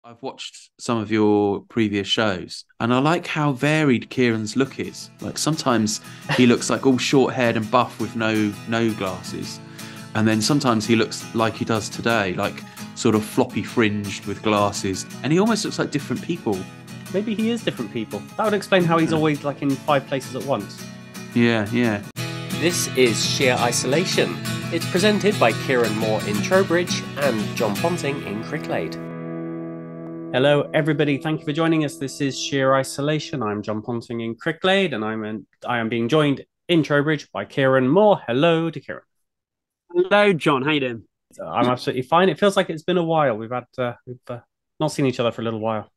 I've watched some of your previous shows and I like how varied Kieran's look is. Like sometimes he looks like all short-haired and buff with no glasses. And then sometimes he looks like he does today, like sort of floppy fringed with glasses. And he almost looks like different people. Maybe he is different people. That would explain how he's always like in 5 places at once. Yeah. This is Sheer Isolation. It's presented by Kieran Moore in Trowbridge and John Ponting in Cricklade. Hello, everybody. Thank you for joining us. This is Sheer Isolation. I'm John Ponting in Cricklade, and I am being joined in Trowbridge by Kieran Moore. Hello to Kieran. Hello, John. How you doing? I'm absolutely fine. It feels like it's been a while. We've not seen each other for a little while.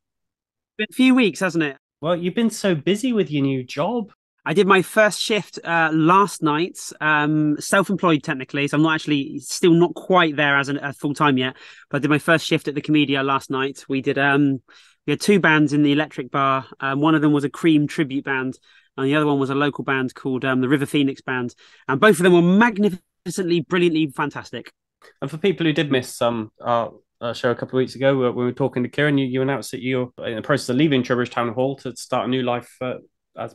Been a few weeks, hasn't it? Well, you've been so busy with your new job. I did my first shift last night, self-employed technically, so I'm not actually still not quite there as a full-time yet, but I did my first shift at the Comedia last night. We had 2 bands in the Electric Bar. One of them was a Cream tribute band, and the other one was a local band called the River Phoenix Band, and both of them were magnificently, brilliantly fantastic. And for people who did miss our show a couple of weeks ago, when we were talking to Kieran, you announced that you're in the process of leaving Trowbridge Town Hall to start a new life as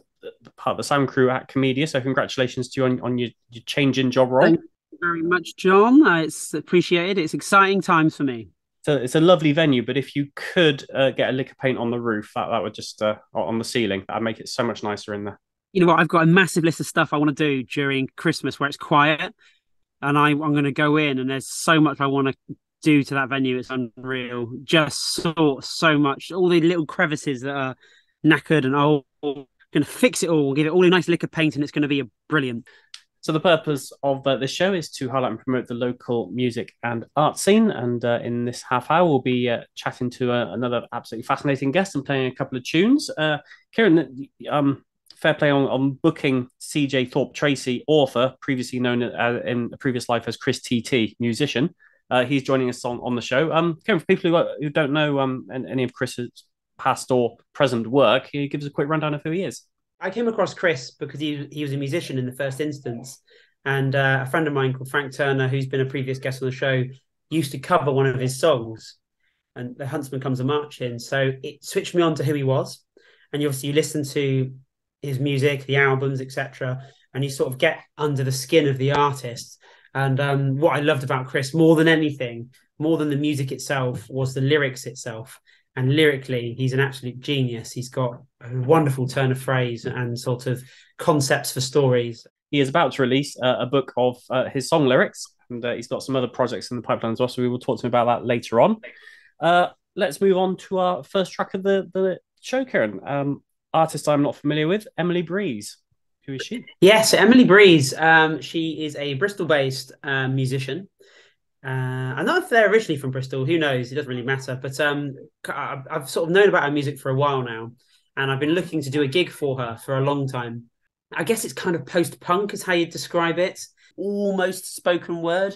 part of the sound crew at Comedia. So congratulations to you on your change in job role. Thank you very much, John. It's appreciated. It's exciting times for me. So it's a lovely venue, but if you could get a lick of paint on the roof, that would just on the ceiling, that'd make it so much nicer in there. You know what? I've got a massive list of stuff I want to do during Christmas where it's quiet, and I'm going to go in, and there's so much I want to do to that venue. It's unreal. Just so much. All the little crevices that are knackered and old. Going to fix it all, give it all a nice lick of paint, and it's going to be brilliant. So the purpose of this show is to highlight and promote the local music and art scene. And in this half hour, we'll be chatting to another absolutely fascinating guest and playing a couple of tunes. Kieran, fair play on booking CJ Thorpe-Tracey, author, previously known in a previous life as Chris TT, musician. He's joining us on the show. Kieran, for people who don't know any of Chris's past or present work, he gives a quick rundown of who he is. I came across Chris because he was a musician in the first instance, and a friend of mine called Frank Turner, who's been a previous guest on the show, used to cover one of his songs, and the Huntsman Comes A-Marchin. So it switched me on to who he was, and you listen to his music, the albums, etc., and you sort of get under the skin of the artist. And what I loved about Chris more than anything, more than the music itself, was the lyrics itself. And lyrically, he's an absolute genius. He's got a wonderful turn of phrase and sort of concepts for stories. He is about to release a book of his song lyrics, and he's got some other projects in the pipeline as well, so we will talk to him about that later on. Let's move on to our first track of the show, Kieran. Artist I'm not familiar with, Emily Breeze. Who is she? Yes, Emily Breeze. She is a Bristol-based musician. I don't know if they're originally from Bristol. Who knows? It doesn't really matter. But I've sort of known about her music for a while now, and I've been looking to do a gig for her for a long time. I guess it's kind of post-punk is how you'd describe it, almost spoken word.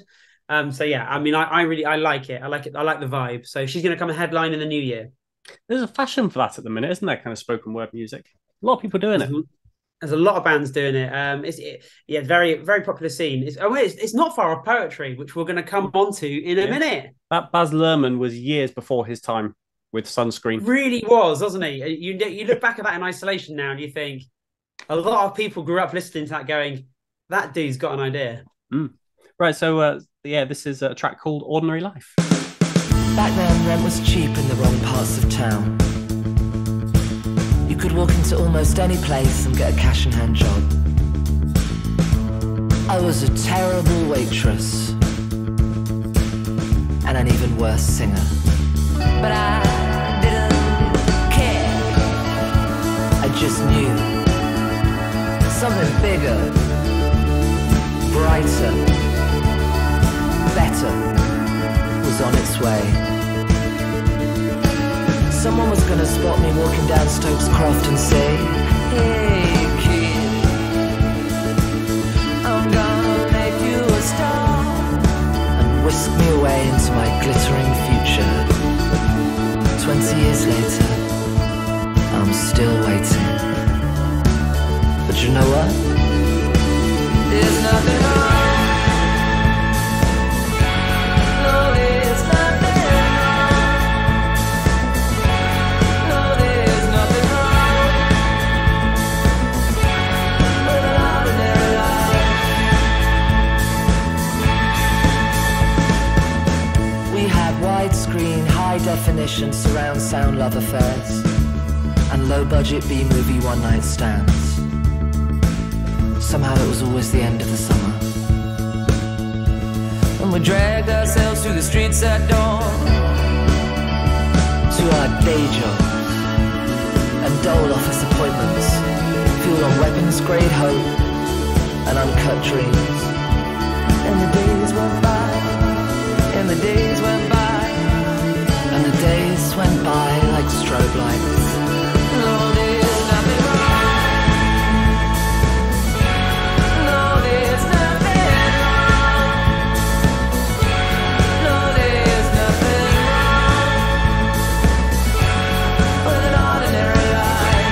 So yeah, I mean, I like it. I like it. I like the vibe. So she's going to come a headline in the new year. There's a fashion for that at the minute, isn't there? Kind of spoken word music. A lot of people doing it. There's a lot of bands doing it. It's very, very popular scene. It's not far off poetry, which we're going to come on to in a minute. That Baz Luhrmann was years before his time with Sunscreen. Really was, wasn't he? You look back at that in isolation now and you think a lot of people grew up listening to that going, that dude's got an idea. Right, so this is a track called Ordinary Life. Back then, rent was cheap in the wrong parts of town. You could walk into almost any place and get a cash-in-hand job. I was a terrible waitress and an even worse singer. But I didn't care. I just knew something bigger, brighter, better was on its way. Someone was gonna spot me walking down Stokes Croft and say, hey kid, I'm gonna make you a star, and whisk me away into my glittering future. 20 years later, I'm still waiting. But you know what? There's nothing wrong. No, there's nothing wrong. high-definition surround sound love affairs and low-budget B-movie one-night stands. Somehow it was always the end of the summer, and we dragged ourselves through the streets at dawn to our day job and dole office appointments, fueled on weapons-grade hope and uncut dreams. And the days went by, and the days went by, and the days went by like strobe lights. No, there's nothing wrong. No, there's nothing wrong. No, there's nothing wrong with an ordinary life.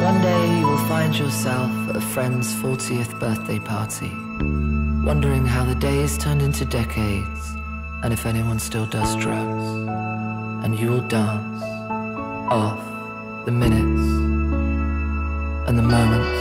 One day you will find yourself at a friend's 40th birthday party, wondering how the days turned into decades, and if anyone still does drugs. And you'll dance off the minutes and the moments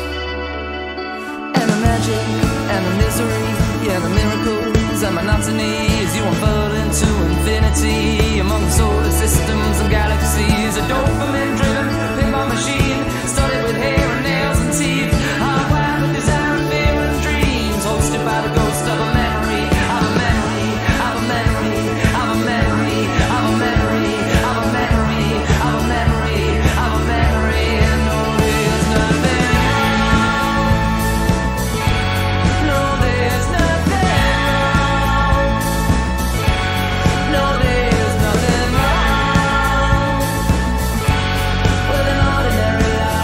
and the magic and the misery and the miracles and monotony as you unfold into infinity among solar systems and galaxies. A dopamine-driven pinball machine started with hair and nails and teeth. I'm wild with desire and fear and dreams, hosted by the ghost of a memory, of a memory, of a memory, of a memory, of a memory, of a memory, of a memory, of a memory. And no, there's nothing wrong. No, there's nothing wrong. No, there's nothing wrong with an ordinary life.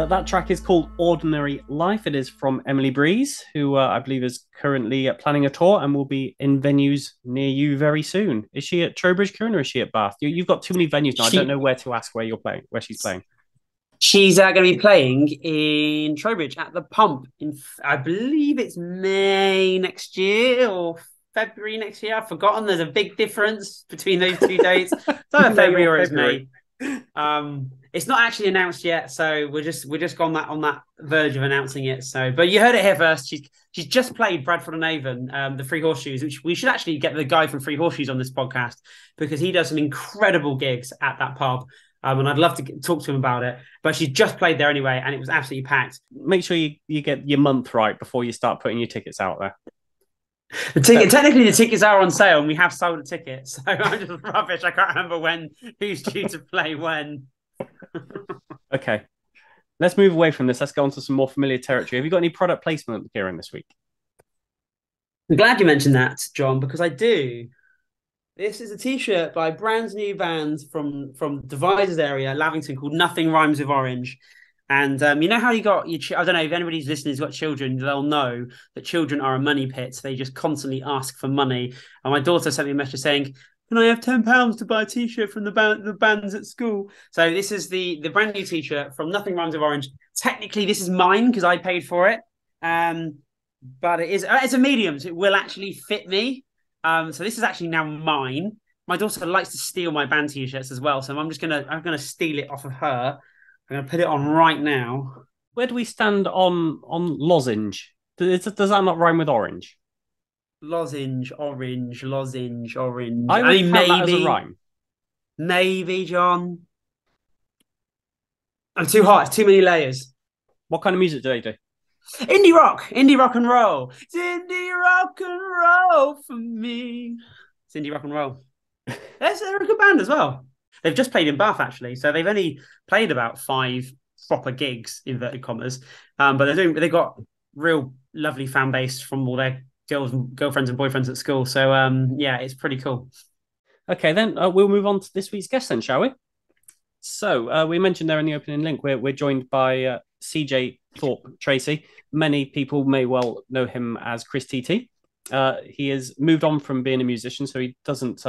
That track is called Ordinary Life. It is from Emily Breeze, who I believe is currently planning a tour and will be in venues near you very soon. Is she at Trowbridge, Kieran, or is she at Bath? You've got too many venues now. I don't know where to ask where you're playing, where she's playing. She's going to be playing in Trowbridge at the Pump in, I believe it's May next year or February next year. I've forgotten. There's a big difference between those two dates. It's either February or it's May. It's not actually announced yet, so we're just on that verge of announcing it. So, but you heard it here first. She's just played Bradford on Avon, the Three Horseshoes, which we should actually get the guy from Three Horseshoes on this podcast because he does some incredible gigs at that pub. And I'd love to talk to him about it. But she's just played there anyway, and it was absolutely packed. Make sure you get your month right before you start putting your tickets out there. Technically, the tickets are on sale, and we have sold a ticket. So I'm just rubbish. I can't remember who's due to play when. Okay, let's move away from this. Let's go on to some more familiar territory. Have you got any product placement, Kieran, this week? I'm glad you mentioned that, John, because I do. This is a T-shirt by a brand new band from Devizes area, Lavington, called Nothing Rhymes with Orange. And you know how you got your I don't know if anybody's listening has got children, they'll know that children are a money pit. They just constantly ask for money. And my daughter sent me a message saying, "Can I have £10 to buy a T-shirt from the bands at school?" So this is the brand new T-shirt from Nothing Rhymes with Orange. Technically, this is mine because I paid for it. But it's a medium, so it will actually fit me. So this is actually now mine. My daughter likes to steal my band T-shirts as well, so I'm gonna steal it off of her. I'm gonna put it on right now. Where do we stand on lozenge? Does that not rhyme with orange? Lozenge, orange, lozenge, orange. I mean, maybe that as a rhyme. Maybe, John. I'm too hot. It's too many layers. What kind of music do they do? Indie rock and roll. It's indie rock and roll for me. It's indie rock and roll. They're a good band as well. They've just played in Bath actually, so they've only played about 5 proper gigs, inverted commas. But they've got real lovely fan base from all their girlfriends and boyfriends at school. So yeah, it's pretty cool. Okay, then we'll move on to this week's guest then, shall we? So we mentioned there in the opening link, we're joined by CJ Thorpe-Tracey. Many people may well know him as Chris TT. He has moved on from being a musician, so he doesn't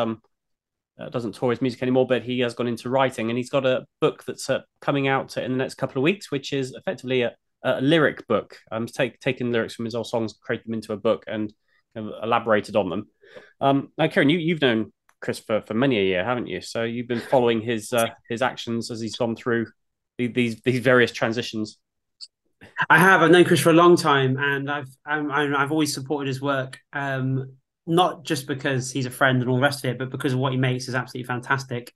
doesn't tour his music anymore, but he has gone into writing, and he's got a book that's coming out in the next couple of weeks, which is effectively a lyric book. Taking lyrics from his old songs, create them into a book, and elaborated on them. Now, Kieran, you've known Chris for many a year, haven't you? So you've been following his actions as he's gone through these various transitions. I have. I've known Chris for a long time, and I've always supported his work. Not just because he's a friend and all the rest of it, but because of what he makes is absolutely fantastic.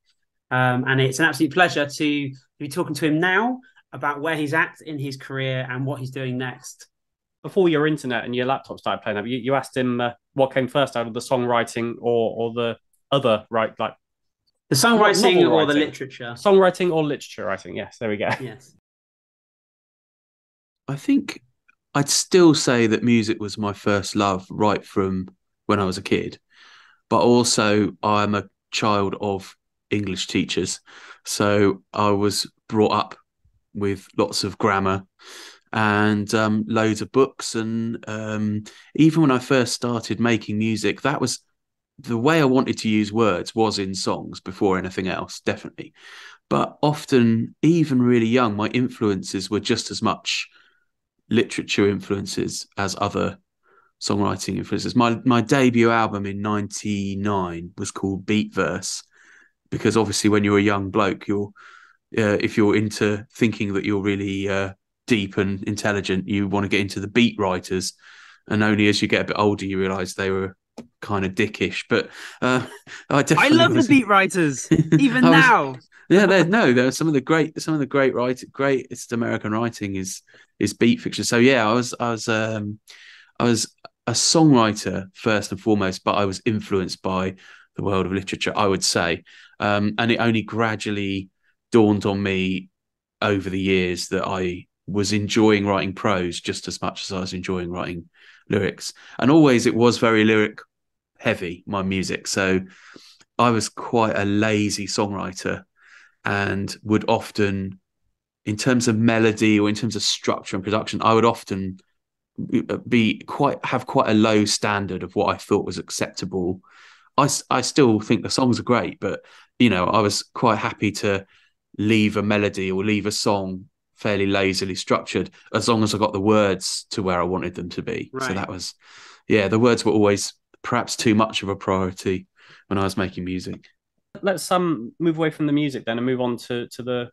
And it's an absolute pleasure to be talking to him now about where he's at in his career and what he's doing next. Before your internet and your laptop started playing up, you asked him what came first out of the songwriting or the other, right? Like the songwriting or the literature? Songwriting or literature writing. Yes, there we go. Yes. I think I'd still say that music was my first love right from when I was a kid, but also I'm a child of English teachers, so I was brought up with lots of grammar and loads of books, and even when I first started making music, that was the way I wanted to use words, was in songs before anything else, definitely. But often, even really young, my influences were just as much literature influences as other songwriting influences. My debut album in '99 was called Beat Verse, because obviously when you're a young bloke, if you're into thinking that you're really deep and intelligent, you want to get into the beat writers, and only as you get a bit older you realise they were kind of dickish. But I love the beat writers even now. Yeah, there's some of the greatest American writing is beat fiction. So yeah, I was a songwriter first and foremost, but I was influenced by the world of literature, I would say. And it only gradually dawned on me over the years that I was enjoying writing prose just as much as I was enjoying writing lyrics. And always it was very lyric heavy, my music. So I was quite a lazy songwriter and would often, in terms of melody or in terms of structure and production, I would often have quite a low standard of what I thought was acceptable. I still think the songs are great, but I was quite happy to leave a melody or leave a song fairly lazily structured as long as I got the words to where I wanted them to be. Right. So that was, the words were always perhaps too much of a priority when I was making music. Let's move away from the music then and move on to the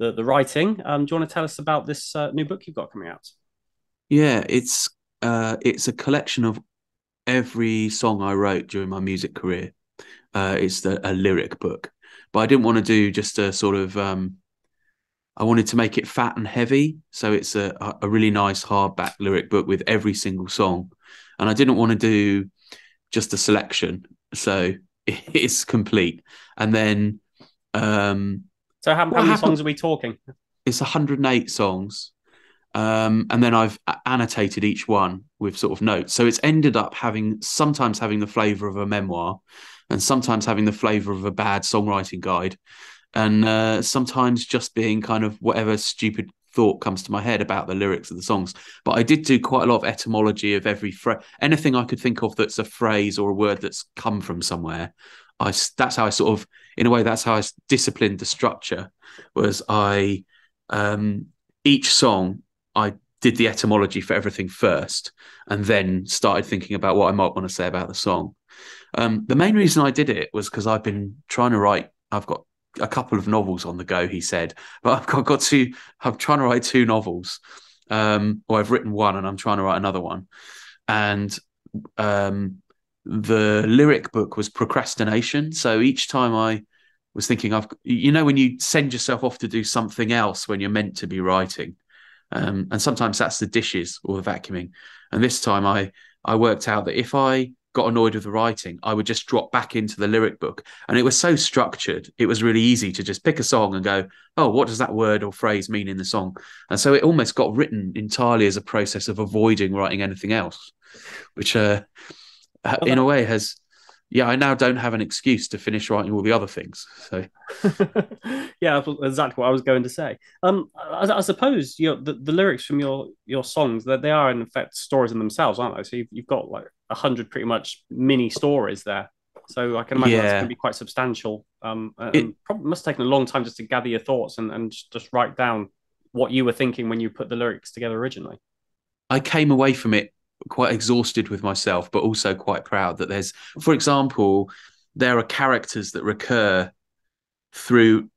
writing. Do you want to tell us about this new book you've got coming out? Yeah, it's a collection of every song I wrote during my music career. It's a lyric book, but I didn't want to do just a sort of. I wanted to make it fat and heavy, so it's a really nice hardback lyric book with every single song, and I didn't want to do just a selection, so it's complete. And then, so how many songs are we talking? It's 108 songs. And then I've annotated each one with sort of notes. So it's ended up sometimes having the flavour of a memoir and sometimes having the flavour of a bad songwriting guide. And sometimes just being kind of whatever stupid thought comes to my head about the lyrics of the songs. But I did do quite a lot of etymology of every phrase. Anything I could think of that's a phrase or a word that's come from somewhere. That's how I sort of, in a way, that's how I disciplined the structure. Was each song, I did the etymology for everything first and then started thinking about what I might want to say about the song. The main reason I did it was because I've been trying to write, I've got a couple of novels on the go, he said, but I'm trying to write 2 novels. Or I've written one and I'm trying to write another one. And the lyric book was procrastination. So each time I was thinking, when you send yourself off to do something else when you're meant to be writing, and sometimes that's the dishes or the vacuuming. And this time I worked out that if I got annoyed with the writing, I would just drop back into the lyric book. And it was so structured, it was really easy to just pick a song and go, oh, what does that word or phrase mean in the song? And so it almost got written entirely as a process of avoiding writing anything else, which in a way has... Yeah, I now don't have an excuse to finish writing all the other things. So, yeah, that's exactly what I was going to say. I suppose the lyrics from your songs, that they are in effect stories in themselves, aren't they? So you've got like 100 pretty much mini stories there. So I can imagine that's Yeah. going to be quite substantial. And probably must have taken a long time just to gather your thoughts and just write down what you were thinking when you put the lyrics together originally. I came away from it quite exhausted with myself, but also quite proud that there's, for example, there are characters that recur through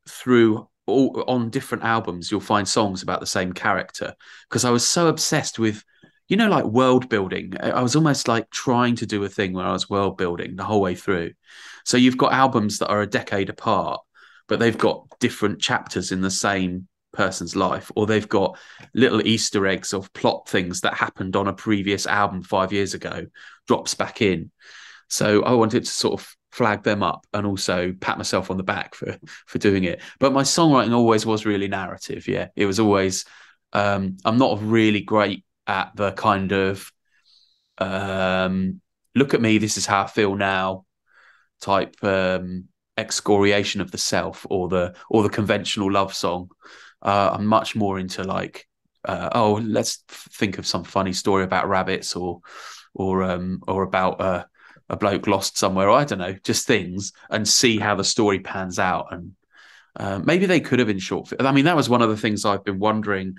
all on different albums. You'll find songs about the same character, because I was so obsessed with, like world building. I was almost like trying to do a thing where I was world building the whole way through. So you've got albums that are a decade apart, but they've got different chapters in the same person's life, or they've got little Easter eggs of plot things that happened on a previous album 5 years ago, drops back in. So I wanted to sort of flag them up and also pat myself on the back for doing it. But my songwriting always was really narrative. Yeah, it was always. I'm not really great at the kind of look at me, this is how I feel now type excoriation of the self, or the conventional love song. I'm much more into like, let's think of some funny story about rabbits, or about a bloke lost somewhere, or I don't know, just things, and see how the story pans out. And maybe they could have been short. I mean, that was one of the things I've been wondering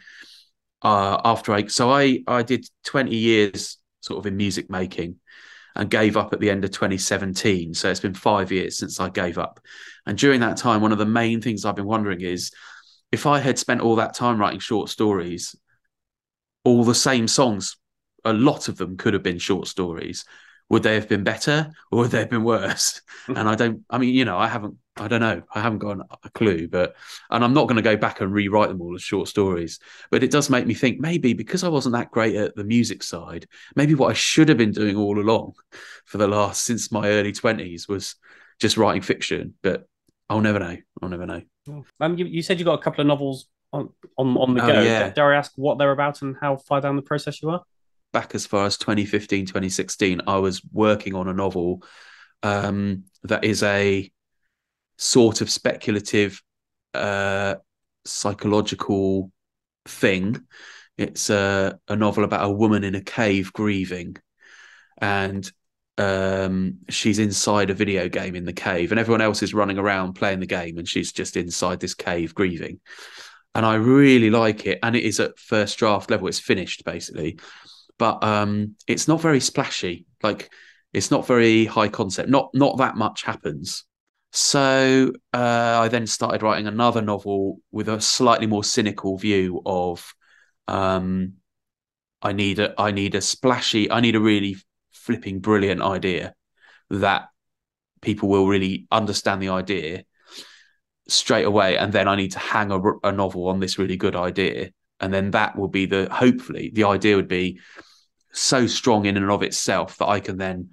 after I did 20 years sort of in music making and gave up at the end of 2017. So it's been 5 years since I gave up. And during that time, one of the main things I've been wondering is, if I had spent all that time writing short stories, all the same songs, a lot of them could have been short stories. Would they have been better, or would they have been worse? And I don't know. I haven't got a clue, and I'm not going to go back and rewrite them all as short stories. But it does make me think, maybe because I wasn't that great at the music side, maybe what I should have been doing all along since my early 20s was just writing fiction. But I'll never know. You said you got a couple of novels on the go. Yeah. Dare I ask what they're about and how far down the process you are? Back as far as 2015, 2016, I was working on a novel that is a sort of speculative psychological thing. It's a novel about a woman in a cave grieving, and she's inside a video game in the cave, and everyone else is running around playing the game, and she's just inside this cave grieving. And I really like it, and it is at first draft level. It's finished basically, but it's not very splashy. Like, it's not very high concept. Not that much happens. So I then started writing another novel with a slightly more cynical view of I need a really flipping brilliant idea that people will really understand the idea straight away, and then I need to hang a novel on this really good idea, and then that will be hopefully the idea would be so strong in and of itself that I can then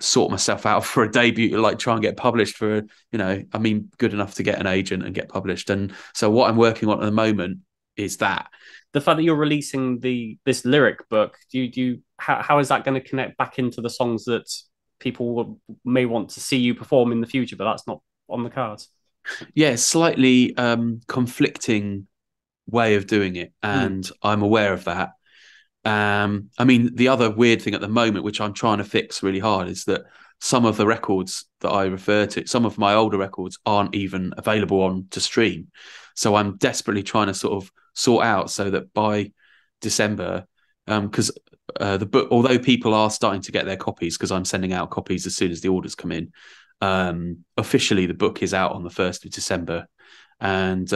sort myself out for a debut, like try and get published for, good enough to get an agent and get published. And so what I'm working on at the moment is that. The fact that you're releasing this lyric book, how is that going to connect back into the songs that people may want to see you perform in the future, but that's not on the cards? Yeah, slightly conflicting way of doing it, and I'm aware of that. The other weird thing at the moment, which I'm trying to fix really hard, is that some of the records that I refer to, some of my older records, aren't even available to stream. So I'm desperately trying to sort of sort out so that by December, because the book, although people are starting to get their copies, because I'm sending out copies as soon as the orders come in, officially the book is out on the 1st of December. And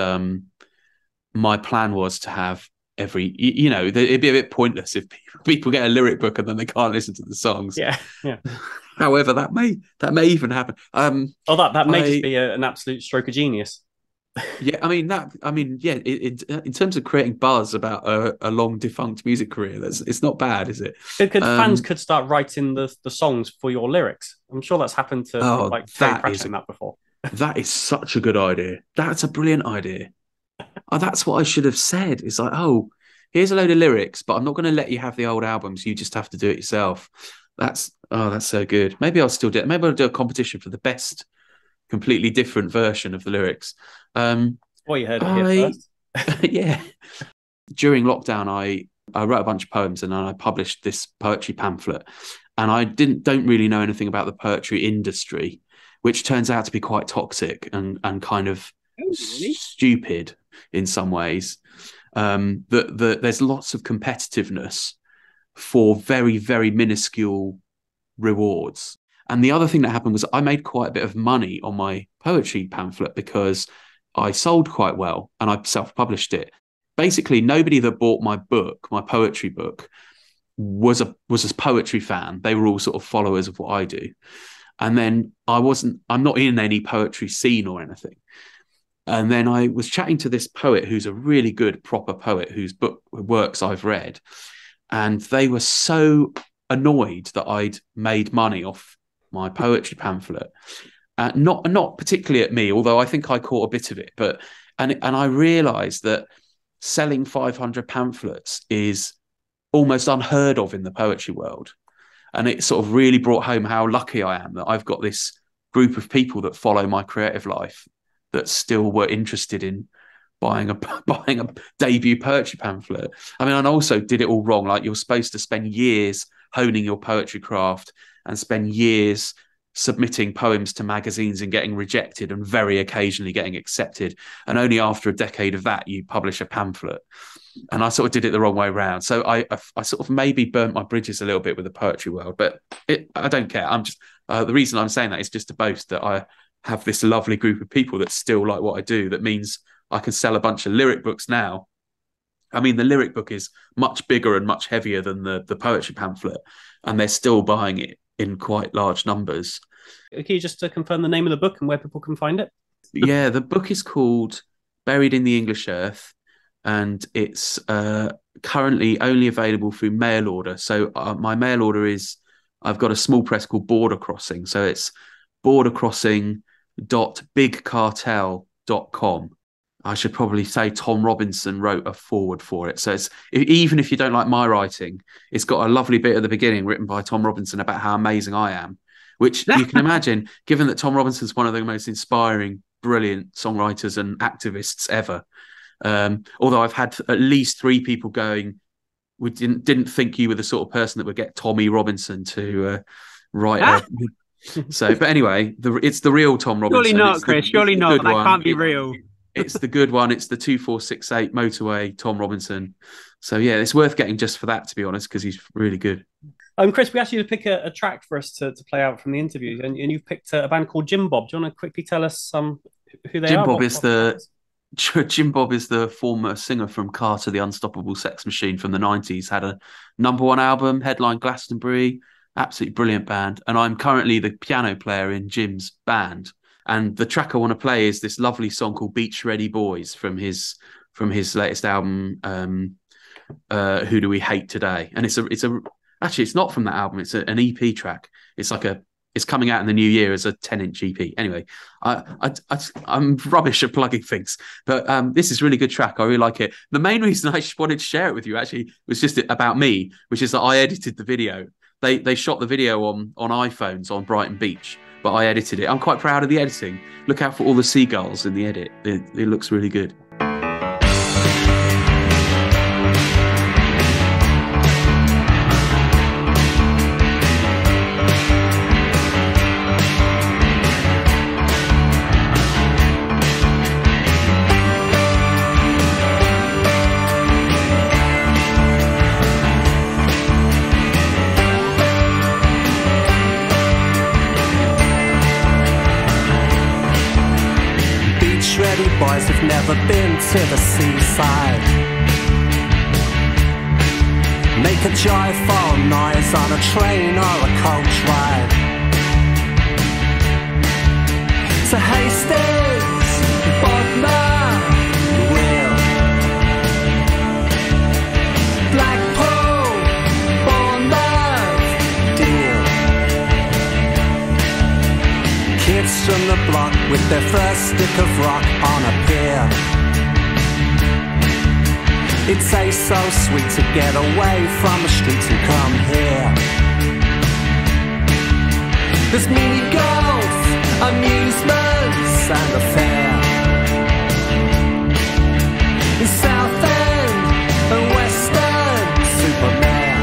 my plan was to have it'd be a bit pointless if people get a lyric book and then they can't listen to the songs. Yeah. However, that may even happen. That may just be an absolute stroke of genius. Yeah, in terms of creating buzz about a long defunct music career, it's not bad, is it? Fans could start writing the songs for your lyrics. I'm sure that's happened to Terry Pratchett that before. That is such a good idea. That's a brilliant idea. That's what I should have said. It's like, here's a load of lyrics, but I'm not going to let you have the old albums. You just have to do it yourself. That's so good. Maybe I'll still do it. Maybe I'll do a competition for the best, completely different version of the lyrics. You heard it here first. Yeah. During lockdown, I wrote a bunch of poems and then I published this poetry pamphlet. and I don't really know anything about the poetry industry, which turns out to be quite toxic and kind of stupid in some ways. There's lots of competitiveness for very, very minuscule rewards. And the other thing that happened was I made quite a bit of money on my poetry pamphlet because I sold quite well and I self-published it. Basically, nobody that bought my book, my poetry book, was a poetry fan. They were all sort of followers of what I do. And then I'm not in any poetry scene or anything. And then I was chatting to this poet who's a really good, proper poet whose works I've read. And they were so annoyed that I'd made money off my poetry pamphlet. Not particularly at me, although I think I caught a bit of it. And I realised that selling 500 pamphlets is almost unheard of in the poetry world. And it sort of really brought home how lucky I am that I've got this group of people that follow my creative life that still were interested in buying a debut poetry pamphlet. I mean, I also did it all wrong. Like, you're supposed to spend years honing your poetry craft and spend years submitting poems to magazines and getting rejected and very occasionally getting accepted. And only after a decade of that, you publish a pamphlet. And I sort of did it the wrong way around. So I sort of maybe burnt my bridges a little bit with the poetry world, but I don't care. I'm just the reason I'm saying that is just to boast that I have this lovely group of people that still like what I do. That means I can sell a bunch of lyric books now. I mean, the lyric book is much bigger and much heavier than the poetry pamphlet, and they're still buying it in quite large numbers. Can you just confirm the name of the book and where people can find it? Yeah, the book is called Buried in the English Earth, and it's currently only available through mail order. So my mail order is, I've got a small press called Border Crossing. So it's bordercrossing.bigcartel.com. I should probably say Tom Robinson wrote a foreword for it. So it's, even if you don't like my writing, it's got a lovely bit at the beginning written by Tom Robinson about how amazing I am, which you can imagine, given that Tom Robinson's one of the most inspiring, brilliant songwriters and activists ever. Although I've had at least 3 people going, we didn't think you were the sort of person that would get Tommy Robinson to write So, but anyway, it's the real Tom Robinson. Surely not, Chris. Surely not. That can't be real. It's the good one. It's the 2468 motorway Tom Robinson. So yeah, it's worth getting just for that, to be honest, because he's really good. Chris, we asked you to pick a track for us to play out from the interview, and you've picked a band called Jim Bob. Do you want to quickly tell us who they Jim are? Jim Bob is the former singer from Carter, the Unstoppable Sex Machine from the 90s. Had a #1 album, headlined Glastonbury. Absolutely brilliant band. And I'm currently the piano player in Jim's band. And the track I want to play is this lovely song called Beach Ready Boys from his latest album, Who Do We Hate Today? And actually it's not from that album. It's an EP track. It's coming out in the new year as a 10-inch EP. Anyway, I'm rubbish at plugging things, but this is a really good track. I really like it. The main reason I just wanted to share it with you actually was just about me, which is that I edited the video. They shot the video on iPhones on Brighton Beach, but I edited it. I'm quite proud of the editing. Look out for all the seagulls in the edit. It looks really good. Boys have never been to the seaside. Make a joyful noise on a train or a coach ride. To Hastings, Bodmer, Wheel, Blackpool, Bournemouth, Deal. Kids from the block with their first stick of rock on a pier. It tastes so sweet to get away from the streets and come here. There's mini golf, amusements and a fair. In Southend and Western, Superman.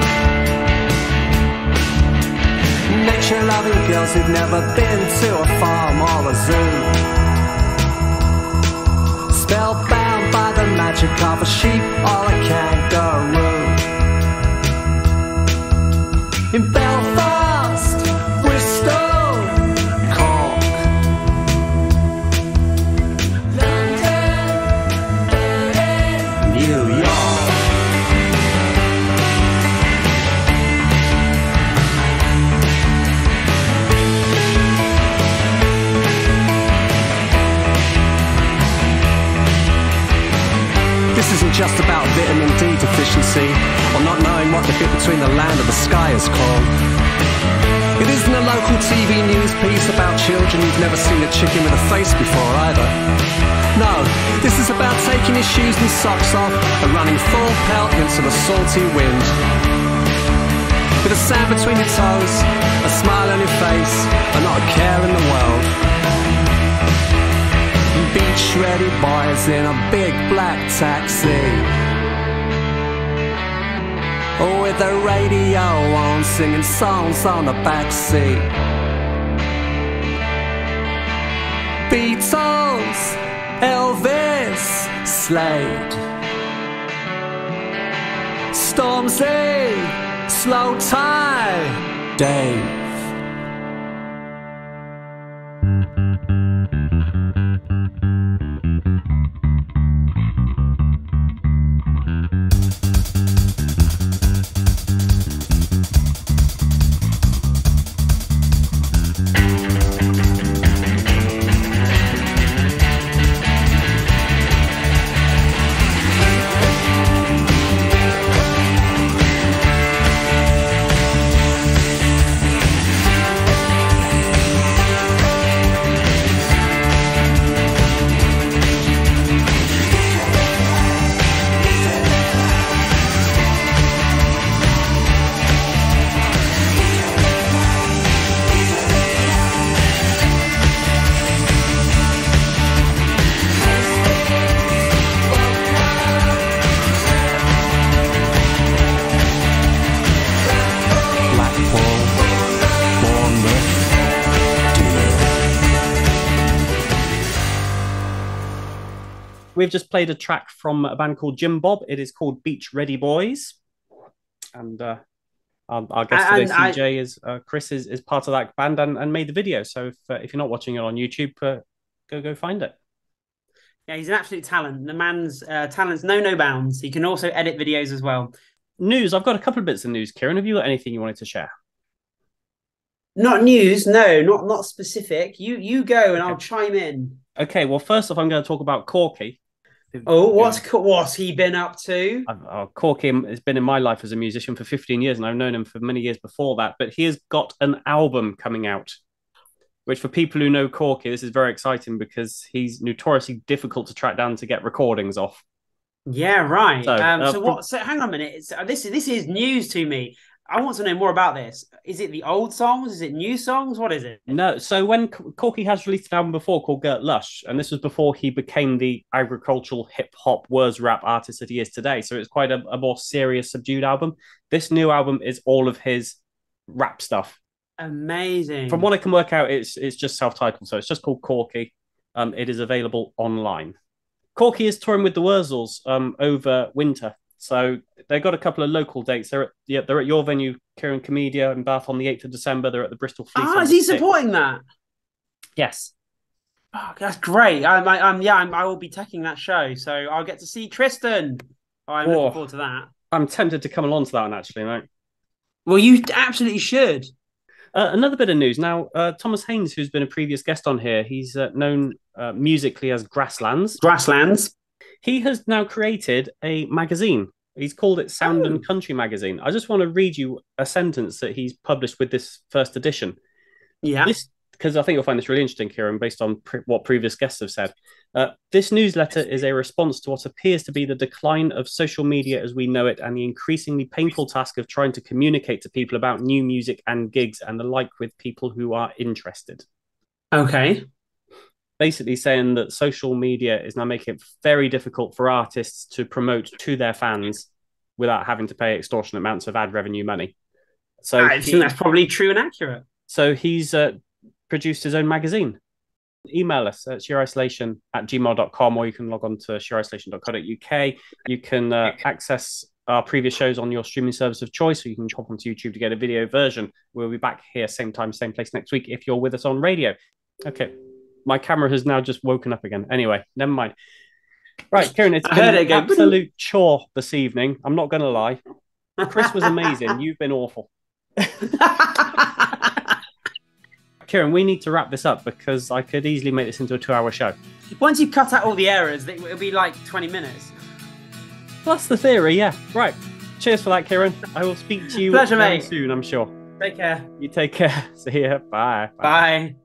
those who've never been to a farm or a zoo. Spellbound by the magic of a sheep or a kangaroo. In Belfast, Bristol, Cork, London, New York. This isn't just about vitamin D deficiency or not knowing what the bit between the land and the sky is called. It isn't a local TV news piece about children who've never seen a chicken with a face before either. No, this is about taking your shoes and socks off and running full pelt into the salty wind. With a sand between your toes, a smile on your face, and not a care in the world. Beach-ready boys in a big black taxi, with the radio on, singing songs on the backseat. Beatles, Elvis, Slade, Stormzy, Slow Tie, Dave. We've just played a track from a band called Jim Bob. It is called Beach Ready Boys. And our guest today, CJ, is Chris, is part of that band and made the video. So if you're not watching it on YouTube, go find it. Yeah, he's an absolute talent. The man's talents know no bounds. He can also edit videos as well. News. I've got a couple of bits of news. Kieran, have you got anything you wanted to share? Not news, no, not specific. You go and I'll chime in. Okay, well, first off, I'm going to talk about Corky. Oh, what's he been up to? Corky has been in my life as a musician for 15 years, and I've known him for many years before that. But he has got an album coming out, which for people who know Corky, this is very exciting because he's notoriously difficult to track down to get recordings off. Yeah, right. So hang on a minute. This is news to me. I want to know more about this. Is it the old songs? Is it new songs? What is it? No. So when Corky has released an album before called Gert Lush, and this was before he became the agricultural hip-hop wurz-rap artist that he is today. So it's quite a more serious, subdued album. This new album is all of his rap stuff. Amazing. From what I can work out, it's just self-titled. So it's just called Corky. It is available online. Corky is touring with the Wurzels over winter. So they've got a couple of local dates. They're at your venue, Kieran Comedia in Bath on the 8th of December. They're at the Bristol Fleet. Oh, is he supporting that? Yes. Oh, that's great. I will be taking that show, so I'll get to see Tristan. I'm looking forward to that. I'm tempted to come along to that one, actually, mate. Well, you absolutely should. Another bit of news. Now, Thomas Haynes, who's been a previous guest on here, he's known musically as Grasslands. Grasslands. He has now created a magazine. He's called it Sound and Country Magazine. I just want to read you a sentence that he's published with this first edition. Yeah. Because I think you'll find this really interesting, Kieran, based on what previous guests have said. This newsletter is a response to what appears to be the decline of social media as we know it and the increasingly painful task of trying to communicate to people about new music and gigs and the like with people who are interested. Okay. Basically saying that social media is now making it very difficult for artists to promote to their fans without having to pay extortionate amounts of ad revenue money. So I think that's probably true and accurate. So he's produced his own magazine. Email us at sheerisolation.magazine. Email us at sheerisolation@gmail.com, or you can log on to sheerisolation.co.uk. You can access our previous shows on your streaming service of choice, or you can hop onto YouTube to get a video version. We'll be back here same time, same place next week if you're with us on radio. Okay, my camera has now just woken up again. Anyway, never mind. Right, Kieran, it's been an absolute chore this evening. I'm not going to lie. Chris was amazing. You've been awful. Kieran, we need to wrap this up because I could easily make this into a 2-hour show. Once you cut out all the errors, it'll be like 20 minutes. That's the theory, yeah. Right. Cheers for that, Kieran. I will speak to you Pleasure, very mate. soon, I'm sure. Take care. You take care. See ya. Bye. Bye.